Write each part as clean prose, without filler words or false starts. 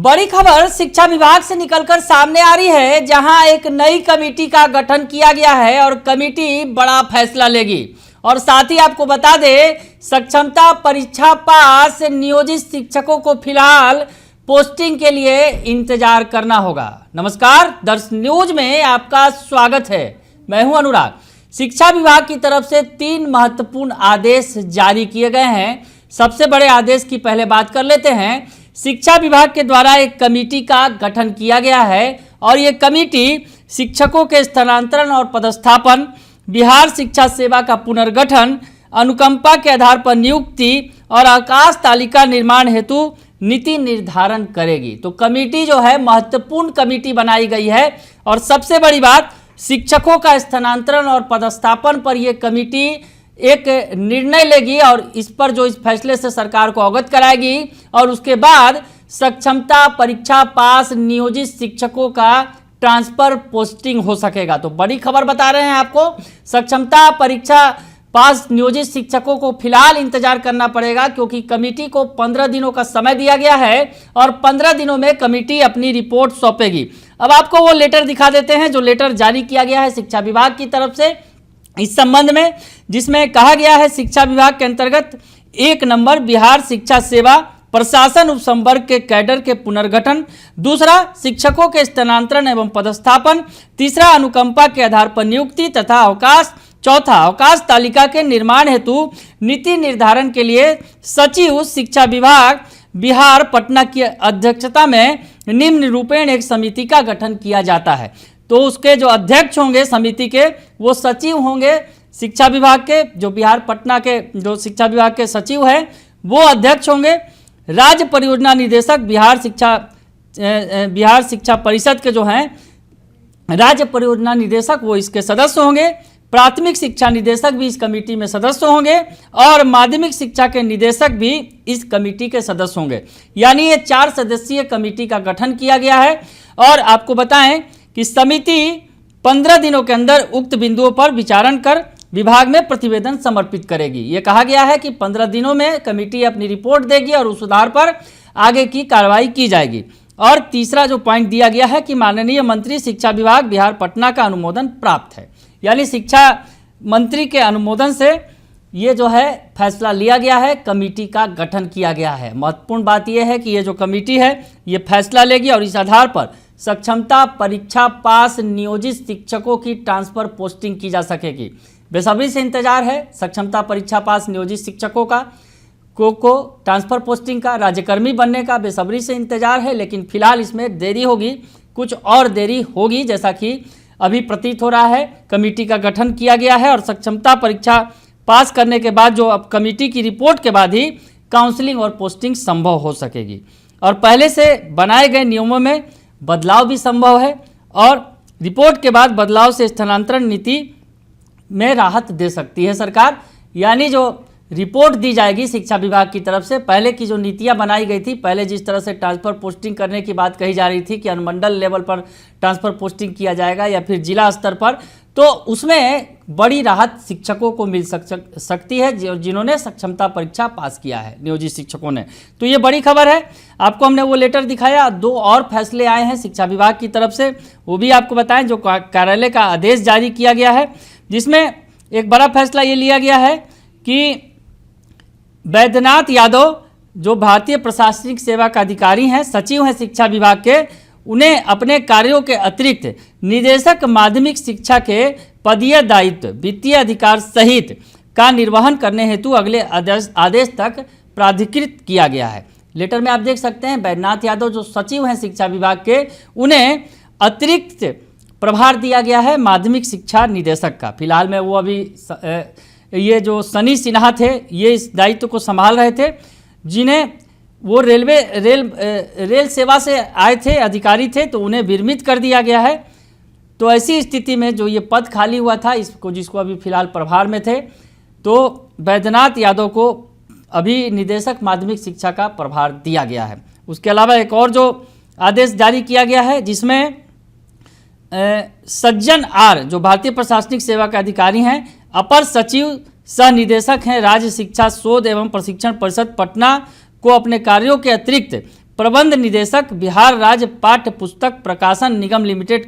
बड़ी खबर शिक्षा विभाग से निकलकर सामने आ रही है, जहां एक नई कमेटी का गठन किया गया है और कमेटी बड़ा फैसला लेगी। और साथ ही आपको बता दें, सक्षमता परीक्षा पास नियोजित शिक्षकों को फिलहाल पोस्टिंग के लिए इंतजार करना होगा। नमस्कार, दर्श न्यूज में आपका स्वागत है। मैं हूं अनुराग। शिक्षा विभाग की तरफ से 3 महत्वपूर्ण आदेश जारी किए गए हैं। सबसे बड़े आदेश की पहले बात कर लेते हैं। शिक्षा विभाग के द्वारा एक कमेटी का गठन किया गया है और ये कमेटी शिक्षकों के स्थानांतरण और पदस्थापन, बिहार शिक्षा सेवा का पुनर्गठन, अनुकंपा के आधार पर नियुक्ति और अवकाश तालिका निर्माण हेतु नीति निर्धारण करेगी। तो कमेटी जो है महत्वपूर्ण कमेटी बनाई गई है। और सबसे बड़ी बात, शिक्षकों का स्थानांतरण और पदस्थापन पर यह कमेटी एक निर्णय लेगी और इस पर जो इस फैसले से सरकार को अवगत कराएगी और उसके बाद सक्षमता परीक्षा पास नियोजित शिक्षकों का ट्रांसफर पोस्टिंग हो सकेगा। तो बड़ी खबर बता रहे हैं आपको, सक्षमता परीक्षा पास नियोजित शिक्षकों को फिलहाल इंतजार करना पड़ेगा, क्योंकि कमेटी को 15 दिनों का समय दिया गया है और 15 दिनों में कमेटी अपनी रिपोर्ट सौंपेगी। अब आपको वो लेटर दिखा देते हैं जो लेटर जारी किया गया है शिक्षा विभाग की तरफ से इस संबंध में, जिसमें कहा गया है शिक्षा विभाग के अंतर्गत 1 नंबर बिहार शिक्षा सेवा प्रशासन उपसंवर्ग के कैडर के पुनर्गठन, दूसरा शिक्षकों के स्थानांतरण एवं पदस्थापन, तीसरा अनुकंपा के आधार पर नियुक्ति तथा अवकाश, चौथा अवकाश तालिका के निर्माण हेतु नीति निर्धारण के लिए सचिव शिक्षा विभाग बिहार पटना की अध्यक्षता में निम्न रूपेण एक समिति का गठन किया जाता है। तो उसके जो अध्यक्ष होंगे समिति के, वो सचिव होंगे शिक्षा विभाग के, जो बिहार पटना के जो शिक्षा विभाग के सचिव हैं वो अध्यक्ष होंगे। राज्य परियोजना निदेशक बिहार शिक्षा परिषद के जो हैं राज्य परियोजना निदेशक वो इसके सदस्य होंगे। प्राथमिक शिक्षा निदेशक भी इस कमेटी में सदस्य होंगे और माध्यमिक शिक्षा के निदेशक भी इस कमेटी के सदस्य होंगे। यानी ये 4 सदस्यीय कमेटी का गठन किया गया है। और आपको बताएं कि समिति 15 दिनों के अंदर उक्त बिंदुओं पर विचारण कर विभाग में प्रतिवेदन समर्पित करेगी। ये कहा गया है कि 15 दिनों में कमेटी अपनी रिपोर्ट देगी और उस आधार पर आगे की कार्रवाई की जाएगी। और तीसरा जो पॉइंट दिया गया है कि माननीय मंत्री शिक्षा विभाग बिहार पटना का अनुमोदन प्राप्त है। यानी शिक्षा मंत्री के अनुमोदन से ये जो है फैसला लिया गया है, कमेटी का गठन किया गया है। महत्वपूर्ण बात यह है कि ये जो कमेटी है ये फैसला लेगी और इस आधार पर सक्षमता परीक्षा पास नियोजित शिक्षकों की ट्रांसफर पोस्टिंग की जा सकेगी। बेसब्री से इंतजार है सक्षमता परीक्षा पास नियोजित शिक्षकों का को ट्रांसफर पोस्टिंग का, राज्यकर्मी बनने का बेसब्री से इंतजार है। लेकिन फिलहाल इसमें देरी होगी, कुछ और देरी होगी, जैसा कि अभी प्रतीत हो रहा है। कमेटी का गठन किया गया है और सक्षमता परीक्षा पास करने के बाद जो अब कमेटी की रिपोर्ट के बाद ही काउंसलिंग और पोस्टिंग संभव हो सकेगी। और पहले से बनाए गए नियमों में बदलाव भी संभव है और रिपोर्ट के बाद बदलाव से स्थानांतरण नीति में राहत दे सकती है सरकार। यानी जो रिपोर्ट दी जाएगी शिक्षा विभाग की तरफ से, पहले की जो नीतियां बनाई गई थी, पहले जिस तरह से ट्रांसफ़र पोस्टिंग करने की बात कही जा रही थी कि अनुमंडल लेवल पर ट्रांसफ़र पोस्टिंग किया जाएगा या फिर जिला स्तर पर, तो उसमें बड़ी राहत शिक्षकों को मिल सकती है जिन्होंने सक्षमता परीक्षा पास किया है, नियोजित शिक्षकों ने। तो ये बड़ी खबर है। आपको हमने वो लेटर दिखाया। 2 और फैसले आए हैं शिक्षा विभाग की तरफ से, वो भी आपको बताएं। जो कार्यालय का आदेश जारी किया गया है, जिसमें एक बड़ा फैसला ये लिया गया है कि बैद्यनाथ यादव जो भारतीय प्रशासनिक सेवा का अधिकारी हैं, सचिव हैं शिक्षा विभाग के, उन्हें अपने कार्यों के अतिरिक्त निदेशक माध्यमिक शिक्षा के पदीय दायित्व, वित्तीय अधिकार सहित का निर्वहन करने हेतु अगले आदेश तक प्राधिकृत किया गया है। लेटर में आप देख सकते हैं बैद्यनाथ यादव जो सचिव हैं शिक्षा विभाग के, उन्हें अतिरिक्त प्रभार दिया गया है माध्यमिक शिक्षा निदेशक का। फिलहाल में वो अभी ये जो सनी सिन्हा थे ये इस दायित्व को संभाल रहे थे, जिन्हें वो रेल सेवा से आए थे, अधिकारी थे, तो उन्हें विरमित कर दिया गया है। तो ऐसी स्थिति में जो ये पद खाली हुआ था जिसको अभी फिलहाल प्रभार में थे, तो बैद्यनाथ यादव को अभी निदेशक माध्यमिक शिक्षा का प्रभार दिया गया है। उसके अलावा एक और जो आदेश जारी किया गया है, जिसमें सज्जन आर जो भारतीय प्रशासनिक सेवा के अधिकारी हैं, अपर सचिव सह निदेशक हैं राज्य शिक्षा शोध एवं प्रशिक्षण परिषद पटना, को अपने कार्यों के अतिरिक्त प्रबंध निदेशक बिहार राज्य पाठ्य पुस्तक प्रकाशन निगम लिमिटेड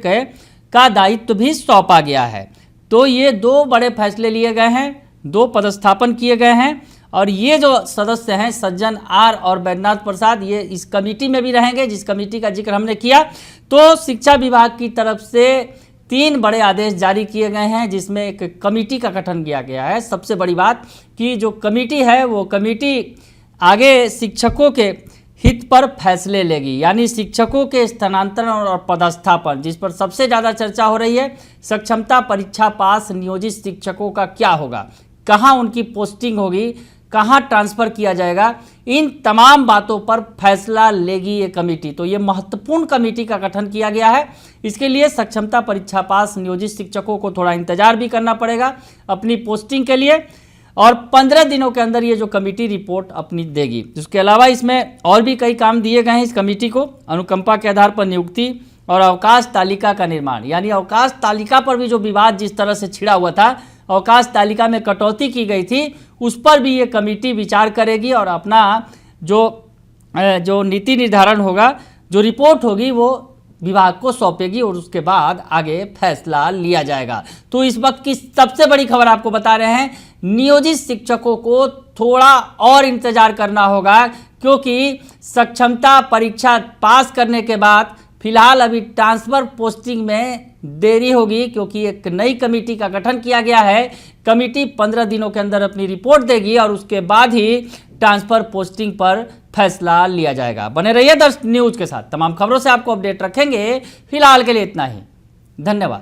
का दायित्व भी सौंपा गया है। तो ये 2 बड़े फैसले लिए गए हैं, 2 पदस्थापन किए गए हैं और ये जो सदस्य हैं सज्जन आर और बैद्यनाथ प्रसाद, ये इस कमेटी में भी रहेंगे जिस कमेटी का जिक्र हमने किया। तो शिक्षा विभाग की तरफ से 3 बड़े आदेश जारी किए गए हैं जिसमें एक कमेटी का गठन किया गया है। सबसे बड़ी बात कि जो कमेटी है वो कमेटी आगे शिक्षकों के हित पर फैसले लेगी, यानी शिक्षकों के स्थानांतरण और पदस्थापन, जिस पर सबसे ज़्यादा चर्चा हो रही है। सक्षमता परीक्षा पास नियोजित शिक्षकों का क्या होगा, कहाँ उनकी पोस्टिंग होगी, कहाँ ट्रांसफ़र किया जाएगा, इन तमाम बातों पर फैसला लेगी ये कमेटी। तो ये महत्वपूर्ण कमेटी का गठन किया गया है। इसके लिए सक्षमता परीक्षा पास नियोजित शिक्षकों को थोड़ा इंतजार भी करना पड़ेगा अपनी पोस्टिंग के लिए और 15 दिनों के अंदर ये जो कमेटी रिपोर्ट अपनी देगी। इसके अलावा इसमें और भी कई काम दिए गए हैं इस कमेटी को। अनुकंपा के आधार पर नियुक्ति और अवकाश तालिका का निर्माण, यानी अवकाश तालिका पर भी जो विवाद जिस तरह से छिड़ा हुआ था, अवकाश तालिका में कटौती की गई थी, उस पर भी ये कमेटी विचार करेगी और अपना जो नीति निर्धारण होगा, जो रिपोर्ट होगी वो विभाग को सौंपेगी और उसके बाद आगे फैसला लिया जाएगा। तो इस वक्त की सबसे बड़ी खबर आपको बता रहे हैं, नियोजित शिक्षकों को थोड़ा और इंतजार करना होगा क्योंकि सक्षमता परीक्षा पास करने के बाद फिलहाल अभी ट्रांसफ़र पोस्टिंग में देरी होगी क्योंकि एक नई कमेटी का गठन किया गया है। कमेटी 15 दिनों के अंदर अपनी रिपोर्ट देगी और उसके बाद ही ट्रांसफ़र पोस्टिंग पर फैसला लिया जाएगा। बने रहिए दर्श न्यूज़ के साथ, तमाम खबरों से आपको अपडेट रखेंगे। फिलहाल के लिए इतना ही, धन्यवाद।